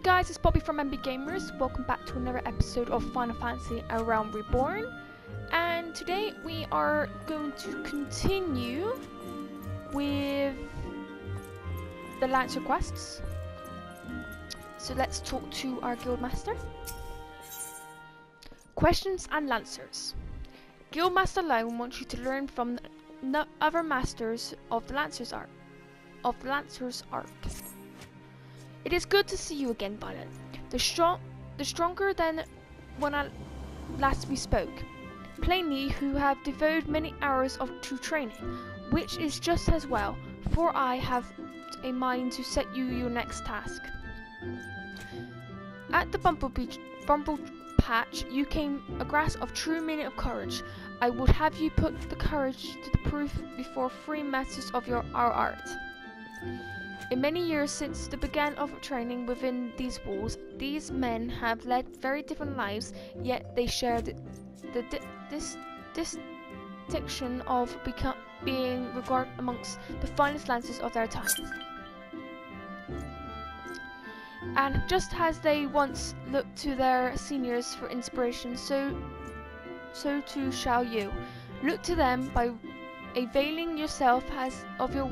guys, it's Bobby from MBgamerz. Welcome back to another episode of Final Fantasy Around Reborn. And today we are going to continue with the Lancer quests. So let's talk to our guildmaster. Questions and Lancers. Guildmaster Lone wants you to learn from the other masters of the Lancer's art. It is good to see you again, Violet. Stronger than when last we spoke. Plainly, who have devoted many hours to training, which is just as well, for I have a mind to set you your next task. At the Bumble Patch, you came a grasp of true meaning of courage. I would have you put the courage to the proof before three masters of our art. In many years since the beginning of training within these walls, these men have led very different lives, yet they share the distinction of being regarded amongst the finest lancers of their time. And just as they once looked to their seniors for inspiration, so too shall you. Look to them by availing yourself of their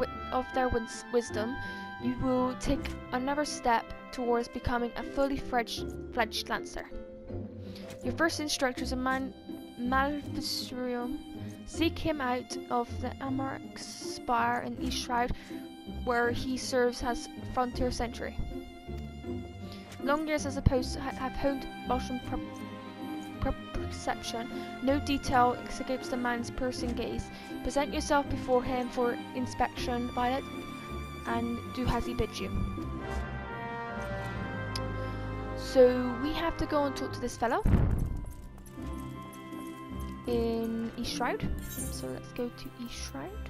wisdom. You will take another step towards becoming a fully fledged lancer. Your first instructor is a Maleficurium. Seek him out of the Amarx Spire in East Shroud, where he serves as frontier sentry. Long years as opposed to have honed motion perception. No detail escapes the man's piercing gaze. Present yourself before him for inspection, Violet, and do as he bids you. So we have to go and talk to this fellow in East Shroud. So let's go to East Shroud.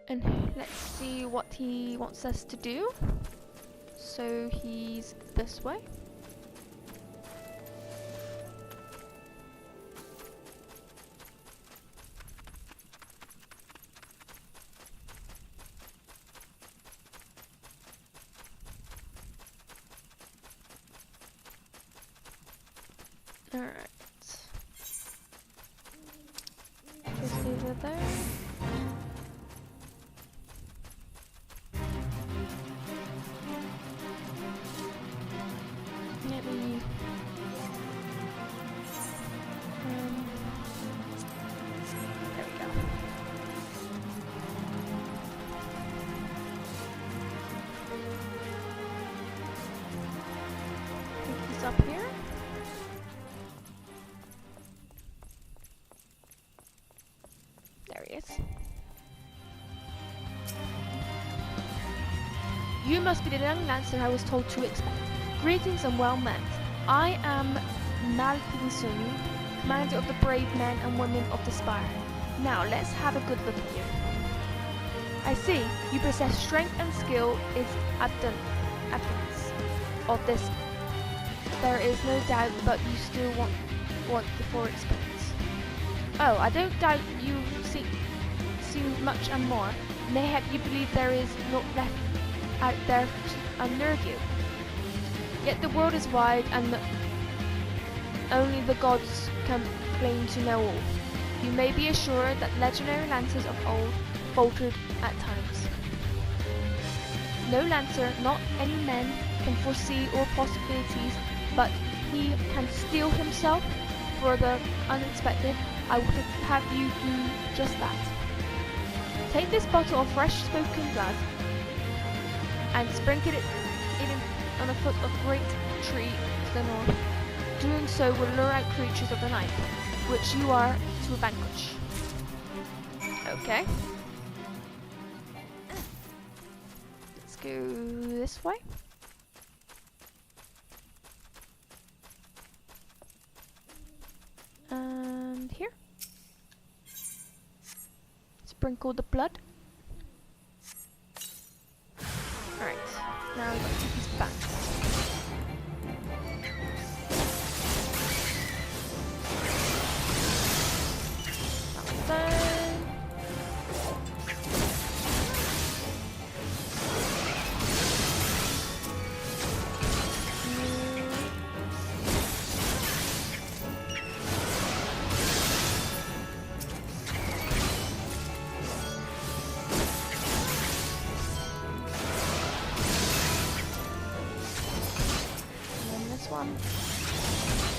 And let's see what he wants us to do. So he's this way. Alright. Just leave it there. There we go. I think he's up here. There he is. You must be the young lancer I was told to expect. Greetings and well met. I am Maleficurium, commander of the brave men and women of the Spire. Now let's have a good look at you. I see you possess strength and skill is evidence of this. There is no doubt, but you still want the full experience. Oh, I don't doubt you've seen much and more. Mayhap you believe there is not left out there to unnerve you. Yet the world is wide and only the gods can claim to know all. You may be assured that legendary lancers of old faltered at times. No lancer, not any man, can foresee all possibilities, but he can steel himself for the unexpected. I would have you do just that. Take this bottle of fresh spoken blood and sprinkle it on a foot of great tree to the north. Doing so will lure out creatures of the night, which you are to vanquish. Okay. Let's go this way. And here. Sprinkle the blood. Alright, now we've got to take these back.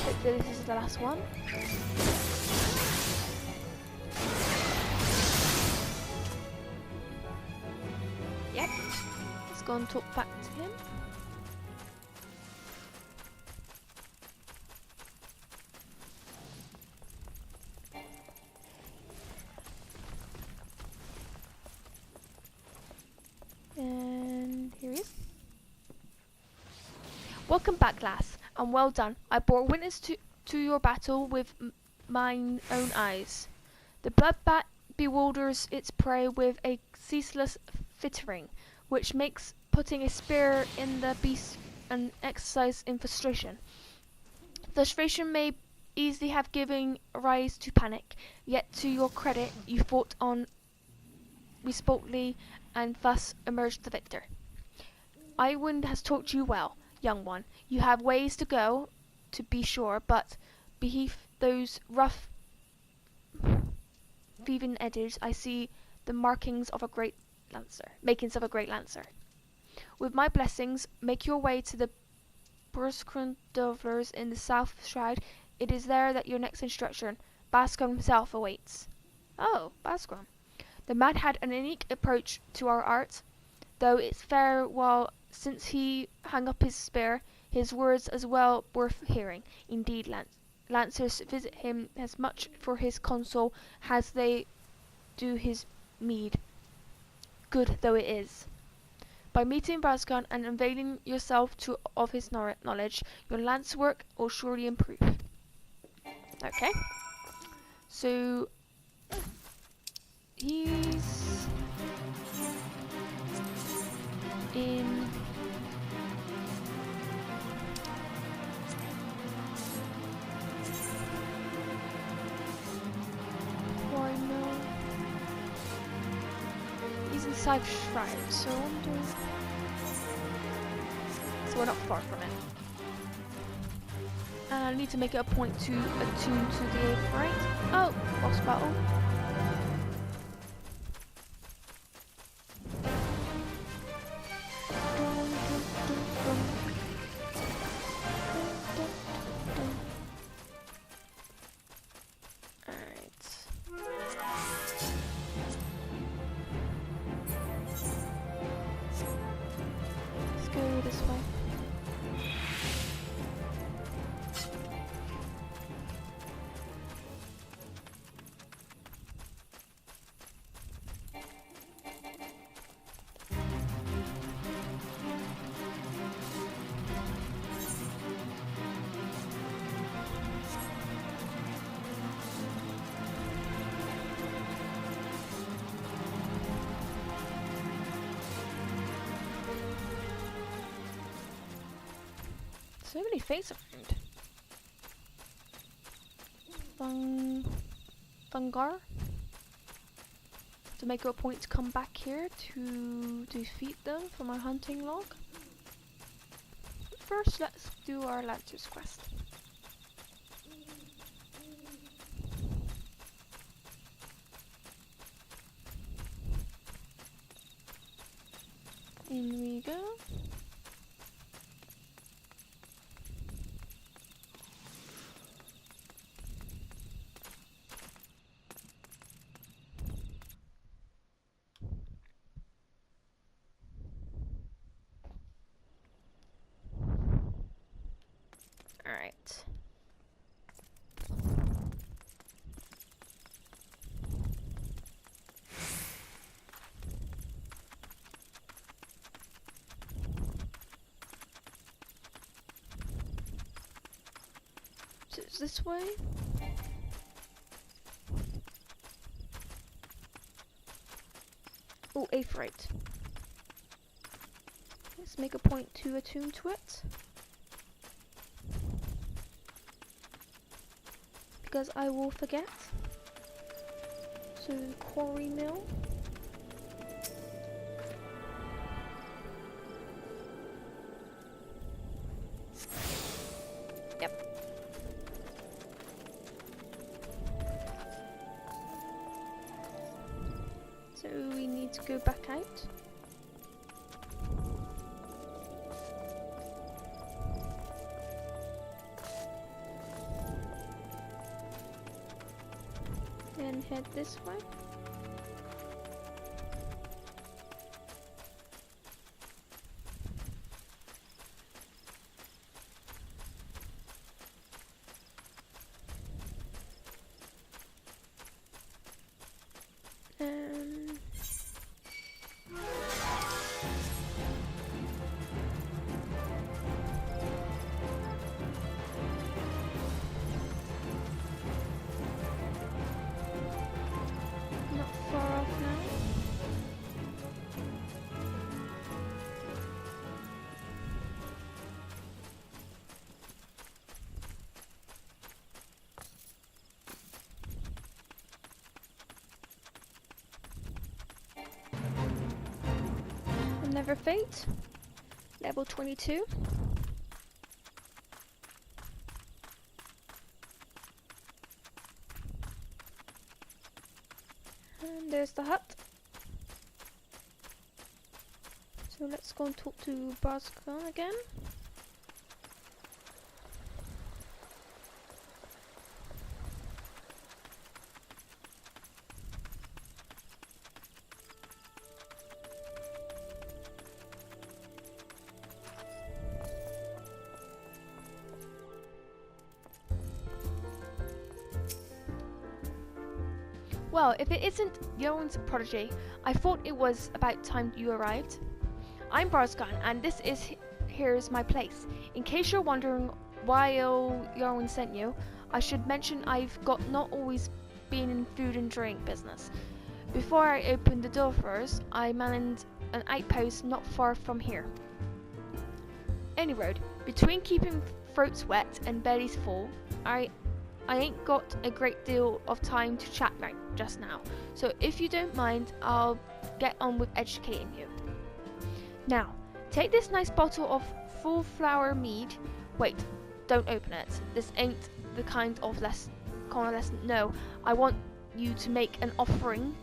Hopefully this is the last one. Yep. Let's go and talk back to him. And here he is. Welcome back, lass, and well done. I bore witness to your battle with mine own eyes. The bloodbat bewilders its prey with a ceaseless fittering, which makes putting a spear in the beast an exercise in frustration. Frustration may easily have given rise to panic, yet to your credit you fought on resolutely and thus emerged the victor. Iwind has taught you well, young one. You have ways to go, to be sure, but beneath those rough thieving edges I see the makings of a great lancer. With my blessings, make your way to the Bruskrun Dovlers in the South Shroud. It is there that your next instruction, Bascom himself, awaits. Oh, Bascom. The man had an unique approach to our art, though it's fair while since he hung up his spear, his words as well worth hearing. Indeed, Lancers visit him as much for his console as they do his meed, good though it is. By meeting Bascom and availing yourself of his knowledge, your lance work will surely improve. Okay. So he's in he's in South Shroud, so I wonder. So we're not far from it. And I need to make it a point to attune to the eighth, right? Oh, boss battle. So many faces around. Fungar. To make it a point to come back here to defeat them for my hunting log. But first, let's do our Lancer's quest. In we go. Alright. So it's this way? Oh, eighth right. Let's make a point to attune to it. Because I will forget. So, quarry mill. Yep. So we need to go back out. then head this way. Not far off now. Never Fate, level 22. And there's the hut. So let's go and talk to Barzkan again. Well, if it isn't Yoren's prodigy, I thought it was about time you arrived. I'm Barzkan, and here's my place. In case you're wondering why Yoren sent you, I should mention I've not always been in food and drink business. Before I opened the door for us, I manned an outpost not far from here. Any road, between keeping throats wet and bellies full, I ain't got a great deal of time to chat right just now, so if you don't mind, I'll get on with educating you. Now, take this nice bottle of full flower mead. Wait, don't open it. This ain't the kind of lesson. No, I want you to make an offering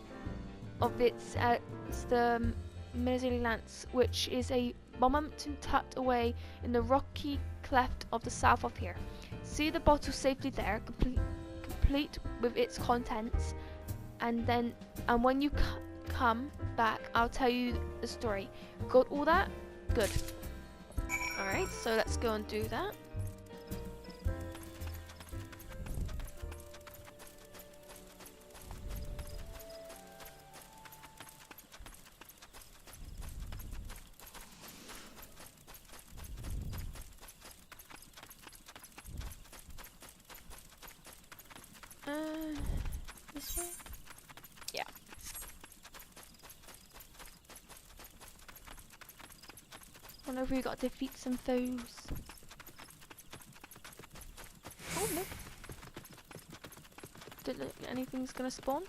of it at the Miserly Lance, which is a mountain tucked away in the rocky cleft of the south of here. See the bottle safely there, complete with its contents, and when you come back, I'll tell you the story. Got all that? Good. Alright, so let's go and do that. This way? Yeah. Wonder if we got to defeat some foes. Oh, nope. Don't look like anything's gonna spawn.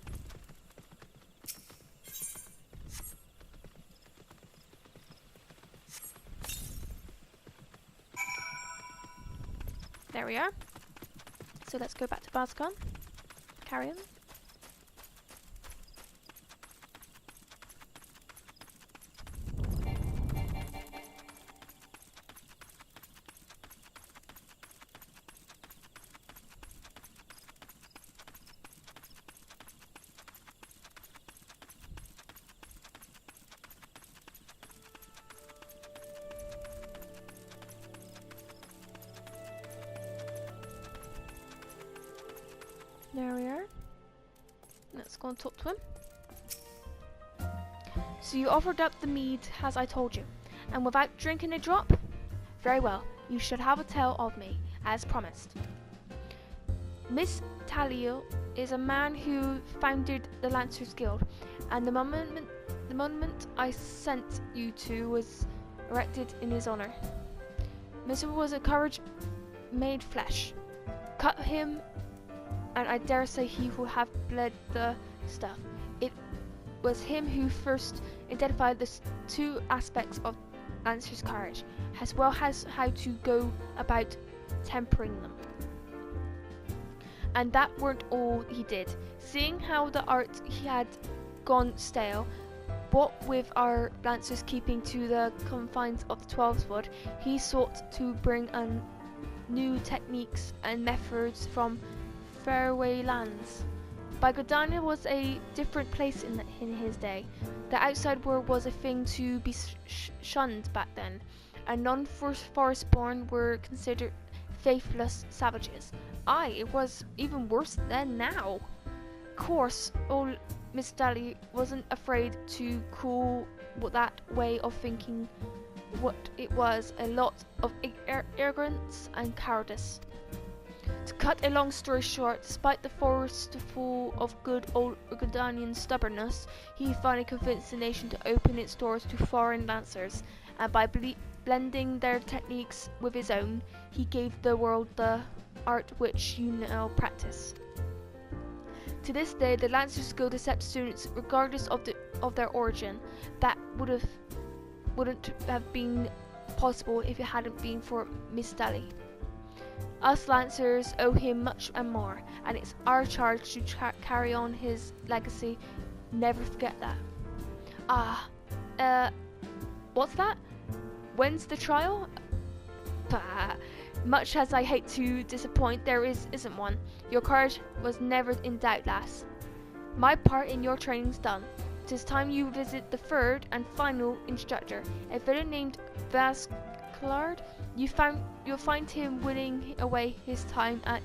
There we are. So let's go back to Barzkan. Carry on. There we are. Let's go and talk to him. So you offered up the mead as I told you, and without drinking a drop? Very well, you should have a tale of me, as promised. Miss Talio is a man who founded the Lancers Guild, and the monument I sent you to was erected in his honor. Mr. was a courage made flesh. Cut him, and I dare say he will have bled the stuff. It was him who first identified the two aspects of Lancer's courage, as well as how to go about tempering them. And that weren't all he did. Seeing how the art he had gone stale, what with our Lancers keeping to the confines of the 12's Wood, he sought to bring in new techniques and methods from faraway lands. Bagodania was a different place in his day. The outside world was a thing to be shunned back then, and non-forest-born were considered faithless savages. It was even worse than now. Of course, old Miss Daly wasn't afraid to call that way of thinking what it was, a lot of arrogance and cowardice. To cut a long story short, despite the forest full of good old Urgandanian stubbornness, he finally convinced the nation to open its doors to foreign lancers, and by blending their techniques with his own, he gave the world the art which you now practice. To this day, the lancers go to accept students regardless of their origin. That wouldn't have been possible if it hadn't been for Miss Daly. Us Lancers owe him much and more, and it's our charge to carry on his legacy. Never forget that. What's that? When's the trial? Much as I hate to disappoint, there isn't one. Your courage was never in doubt, lass. My part in your training's done. 'Tis time you visit the third and final instructor, a villain named Vasclard. You'll find him winning away his time at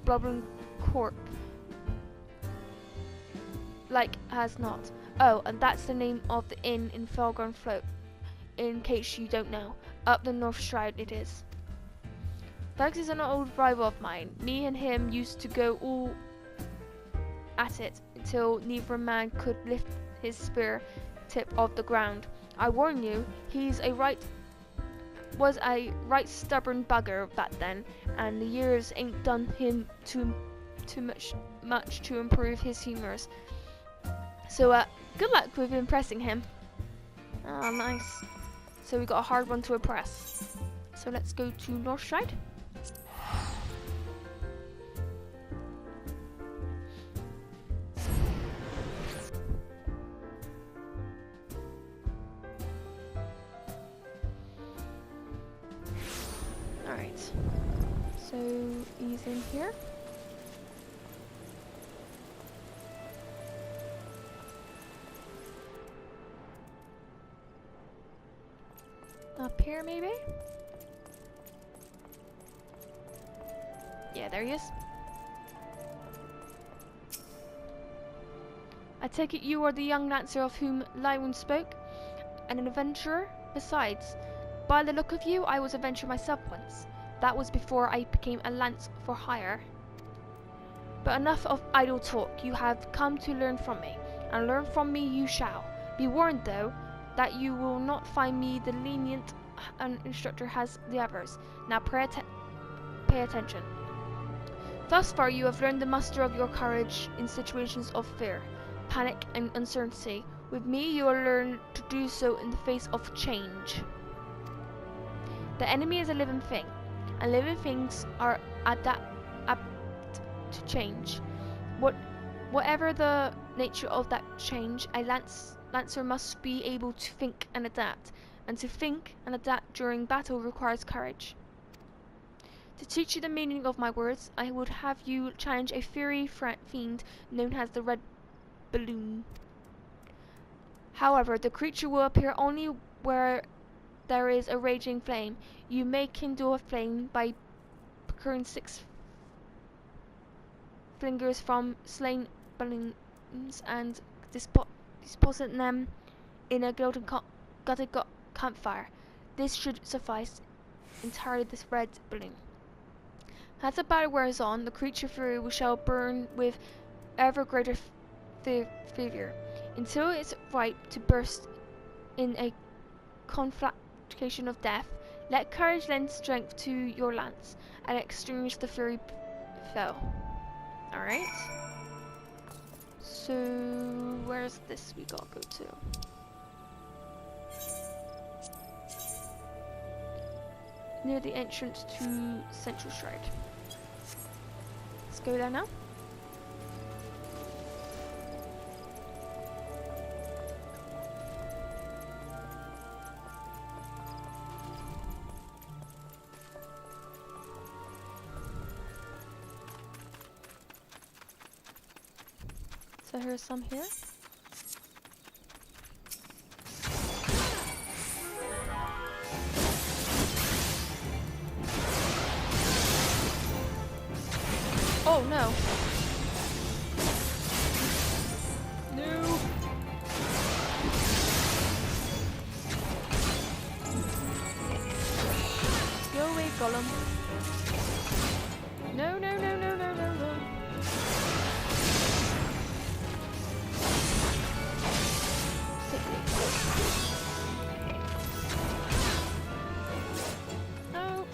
Blubbering Corp. Like as not. Oh, and that's the name of the inn in Felgorn Float, in case you don't know. Up the North Shroud it is. Vax is an old rival of mine. Me and him used to go all at it until neither man could lift his spear tip off the ground. I warn you, was a right stubborn bugger back then, and the years ain't done him too much to improve his humours. So good luck with impressing him. Ah, nice. So we got a hard one to impress. So let's go to North Shroud. Alright, so he's in here. Up here maybe? Yeah, there he is. I take it you are the young lancer of whom Lywin spoke, and an adventurer besides. By the look of you, I was an adventurer myself once. That was before I became a lance for hire. But enough of idle talk. You have come to learn from me, and learn from me you shall. Be warned, though, that you will not find me the lenient an instructor has the others. Now pay attention. Thus far you have learned the muster of your courage in situations of fear, panic and uncertainty. With me you will learn to do so in the face of change. The enemy is a living thing, and living things are apt to change. Whatever the nature of that change, a lancer must be able to think and adapt, and to think and adapt during battle requires courage. To teach you the meaning of my words, I would have you challenge a fiery fiend known as the Red Balloon. However, the creature will appear only where there is a raging flame. You may kindle a flame by procuring 6 flingers from slain balloons and depositing them in a gutted campfire. This should suffice entirely this red balloon. As the battle wears on, the creature fury shall burn with ever greater fervor, until it's ripe to burst in a conflagration of death. Let courage lend strength to your lance, and extinguish the fury fell. Alright. So, where's this we gotta go to? Near the entrance to Central Shroud. Let's go there now. I hear some here. Oh no! No! Go away, Gollum. No, no, no, no, no, no, no. No.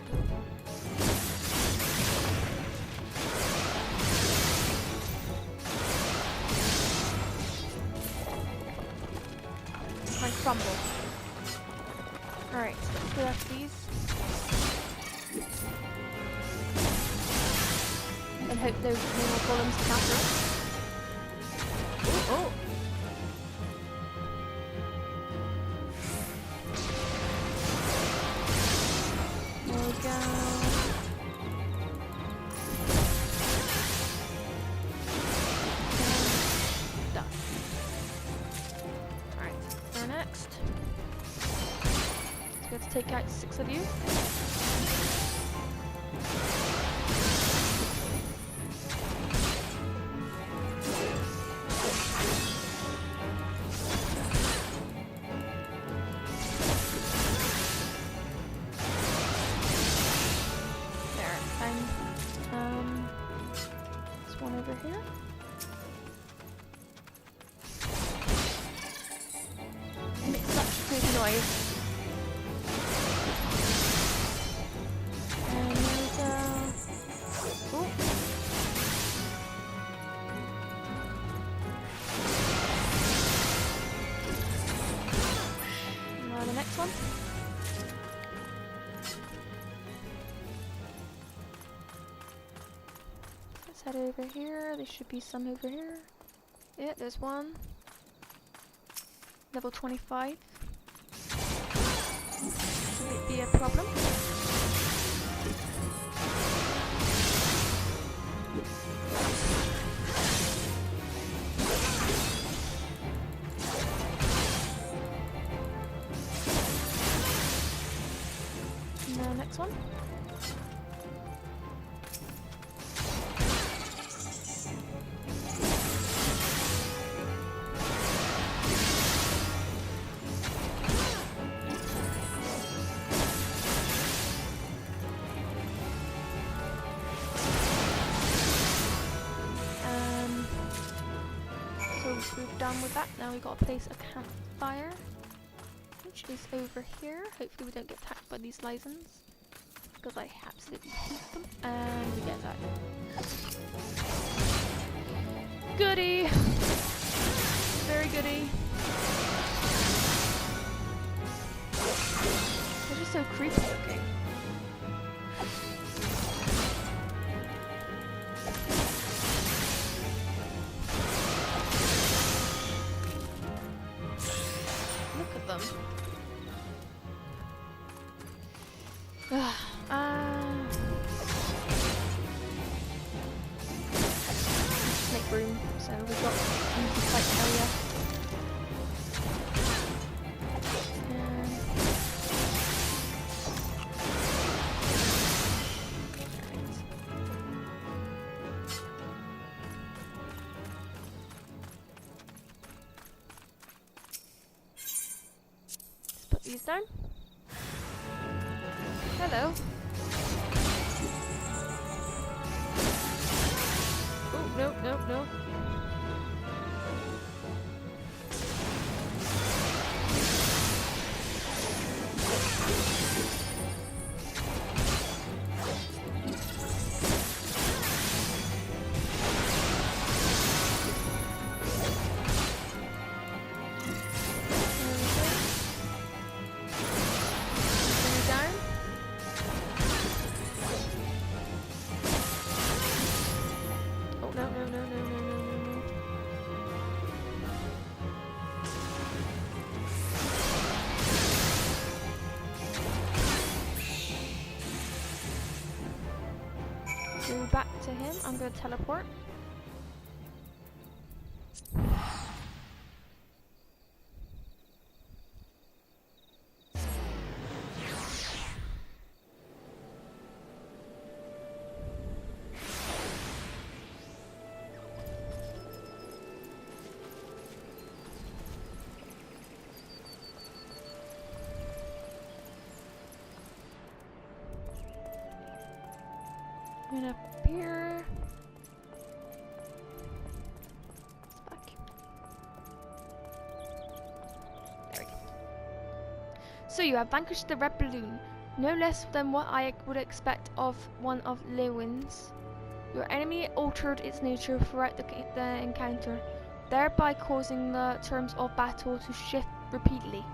I crumble. Alright, let's go after these. And hope those no more golems come after us. Oh! There we go. Done. Alright, where next? So we have to take out 6 of you. One over here. It makes such a creepy noise. And there we go. Oh. Now the next one. Head over here. There should be some over here. Yeah, there's one. Level 25. Might be a problem. Now next one. We're done with that. Now we've got to place a campfire, which is over here. Hopefully we don't get attacked by these lysons, because I absolutely hate them. And we get that. Goody! Very goody. They're just so creepy looking. Them. Make room, so we've got a fight area. These down. Hello. Oh, no, no, no. Go back to him. I'm going to teleport. And up here. It's back. There we go. So you have vanquished the red balloon, no less than what I would expect of one of Lewin's. Your enemy altered its nature throughout the encounter, thereby causing the terms of battle to shift repeatedly.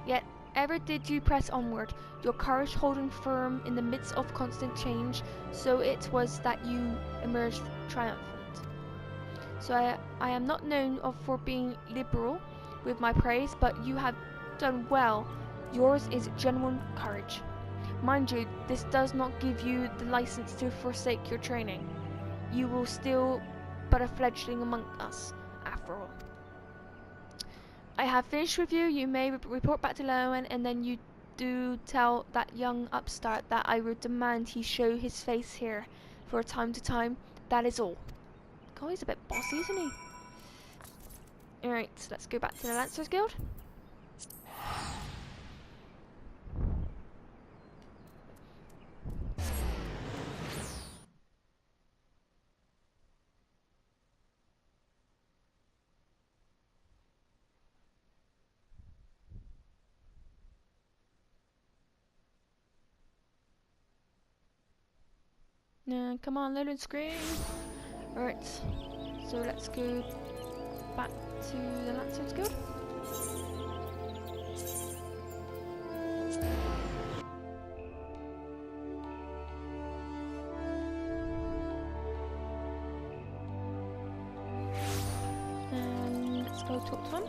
Yet ever did you press onward, your courage holding firm in the midst of constant change, so it was that you emerged triumphant. So I am not known for being liberal with my praise, but you have done well. Yours is genuine courage. Mind you, this does not give you the license to forsake your training. You will still but a fledgling among us, after all. I have finished with you. You may report back to Lowen, and then you do tell that young upstart that I would demand he show his face here for time to time. That is all. God, he's a bit bossy, isn't he? Alright, let's go back to the Lancers Guild. Come on, load and screen. Alright, so let's go back to the Lancers Guild. And let's go talk to him.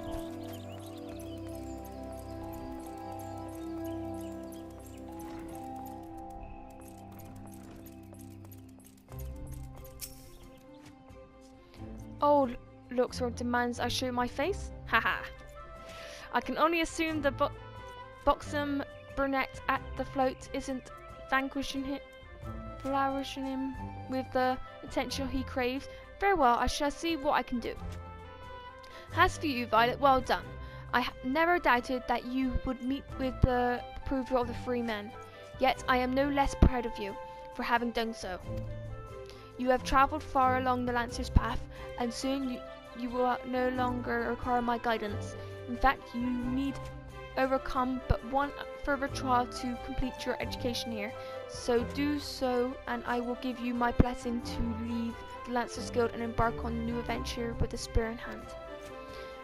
Oh, looks or demands I show my face? Haha. I can only assume the buxom brunette at the float isn't flourishing him with the attention he craves. Very well, I shall see what I can do. As for you, Violet, well done. I never doubted that you would meet with the approval of the free men. Yet I am no less proud of you for having done so. You have travelled far along the Lancer's path, and soon you will no longer require my guidance. In fact, you need overcome but one further trial to complete your education here. So do so, and I will give you my blessing to leave the Lancer's Guild and embark on a new adventure with a spear in hand.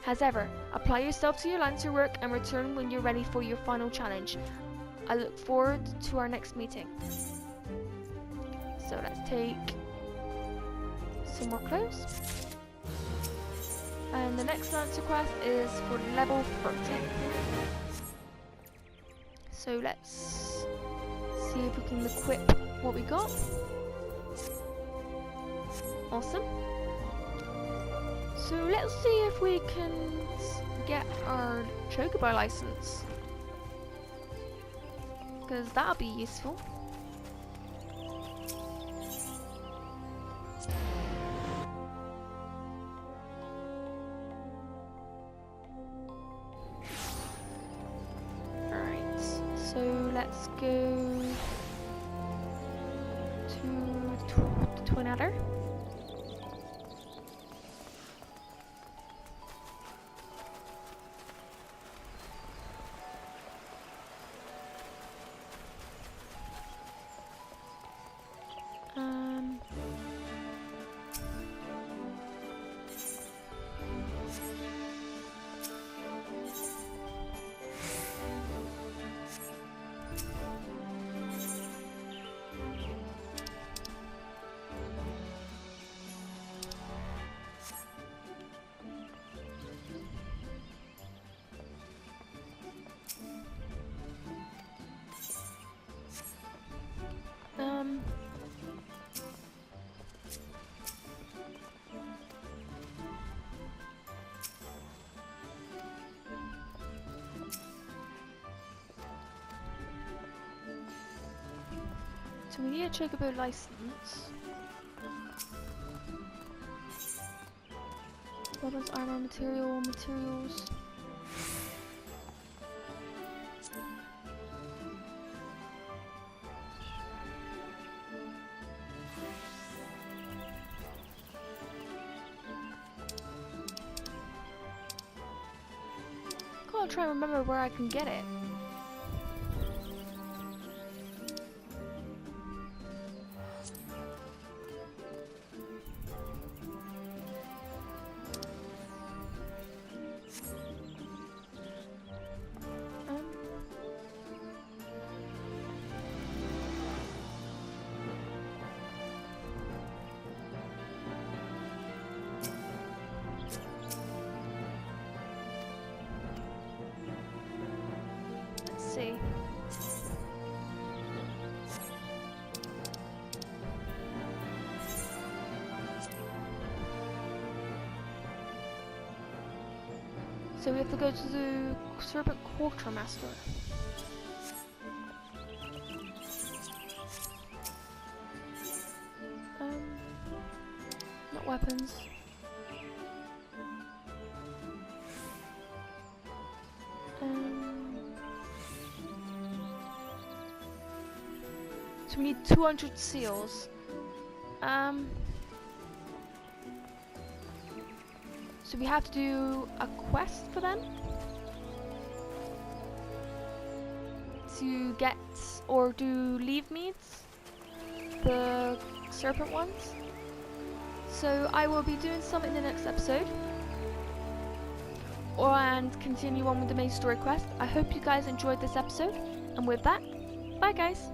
As ever, apply yourself to your Lancer work and return when you're ready for your final challenge. I look forward to our next meeting. So let's take some more clothes. And the next Lancer quest is for level 30. So let's see if we can equip what we got. Awesome. So let's see if we can get our Chocobo license, because that'll be useful. Alright, so let's go to the Twin Adder. So we need a Chocobo license. Weapons, armor, materials. I'll try and remember where I can get it. See. So we have to go to the Serpent Quartermaster. Not weapons. So we need 200 seals. So we have to do a quest for them to get or do leave meads, the serpent ones. So I will be doing some in the next episode, and continue on with the main story quest. I hope you guys enjoyed this episode, and with that, bye guys.